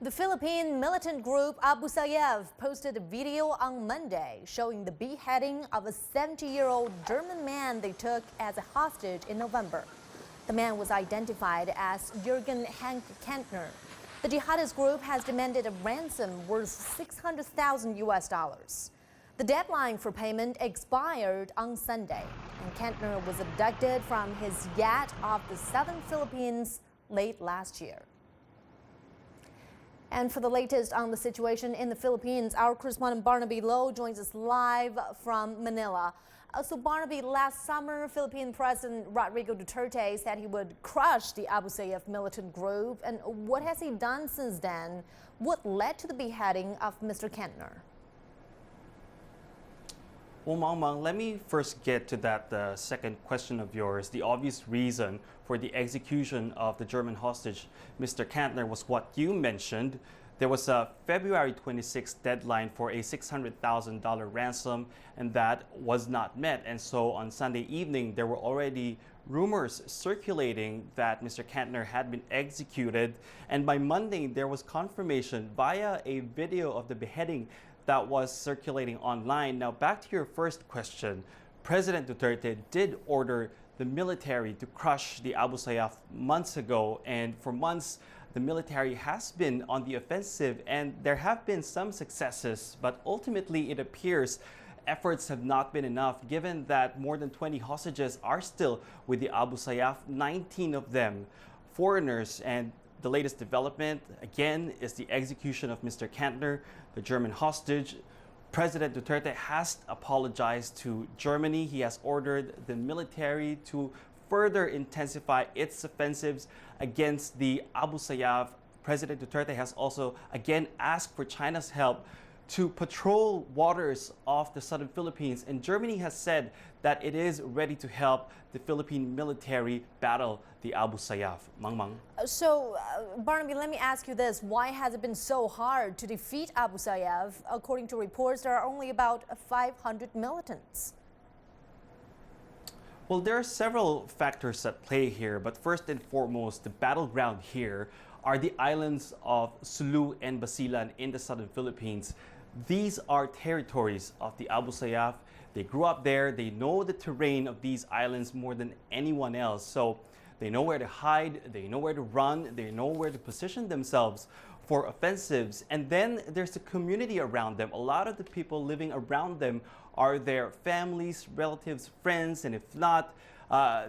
The Philippine militant group Abu Sayyaf posted a video on Monday showing the beheading of a 70-year-old German man they took as a hostage in November. The man was identified as Jurgen Kantner. The jihadist group has demanded a ransom worth $600,000. The deadline for payment expired on Sunday, and Kantner was abducted from his yacht off the southern Philippines late last year. And for the latest on the situation in the Philippines, our correspondent Barnaby Lowe joins us live from Manila. So Barnaby, last summer, Philippine President Rodrigo Duterte said he would crush the Abu Sayyaf militant group. And what has he done since then? What led to the beheading of Mr. Kantner? Well, Mang, let me first get to that second question of yours. The obvious reason for the execution of the German hostage, Mr. Kantner, was what you mentioned. There was a February 26th deadline for a $600,000 ransom, and that was not met. And so on Sunday evening, there were already rumors circulating that Mr. Kantner had been executed. And by Monday, there was confirmation via a video of the beheading that was circulating online. Now, back to your first question, President Duterte did order the military to crush the Abu Sayyaf months ago, and for months the military has been on the offensive, and there have been some successes, but ultimately it appears efforts have not been enough, given that more than 20 hostages are still with the Abu Sayyaf, 19 of them foreigners. And the latest development, again, is the execution of Mr. Kantner, the German hostage. President Duterte has apologized to Germany. He has ordered the military to further intensify its offensives against the Abu Sayyaf. President Duterte has also again asked for China's help to patrol waters off the southern Philippines, and Germany has said that it is ready to help the Philippine military battle the Abu Sayyaf. Mang. So, Barnaby, let me ask you this. Why has it been so hard to defeat Abu Sayyaf? According to reports, there are only about 500 militants. Well, there are several factors at play here, but first and foremost, the battleground here are the islands of Sulu and Basilan in the southern Philippines. These are territories of the Abu Sayyaf. They grew up there. They know the terrain of these islands more than anyone else. So they know where to hide, they know where to run, they know where to position themselves for offensives. And then there's the community around them. A lot of the people living around them are their families, relatives, friends, and if not,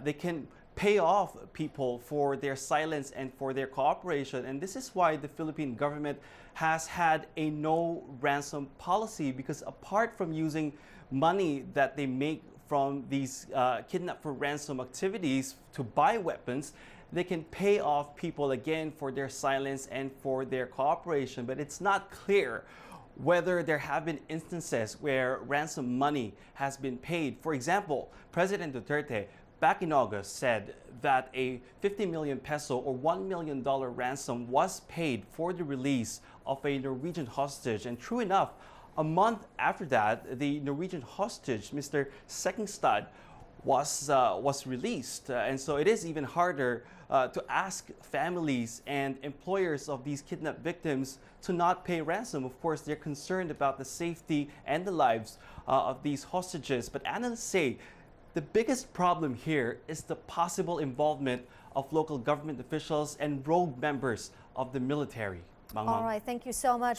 they can pay off people for their silence and for their cooperation. And this is why the Philippine government has had a no ransom policy, because apart from using money that they make from these kidnap for ransom activities to buy weapons, they can pay off people again for their silence and for their cooperation. But it's not clear whether there have been instances where ransom money has been paid. For example, President Duterte back in August said that a 50 million peso or $1 million ransom was paid for the release of a Norwegian hostage. And true enough, a month after that, the Norwegian hostage, Mr. Sekingstad, was released. And so it is even harder to ask families and employers of these kidnapped victims to not pay ransom. Of course, they're concerned about the safety and the lives of these hostages. But analysts say the biggest problem here is the possible involvement of local government officials and rogue members of the military. All right, thank you so much.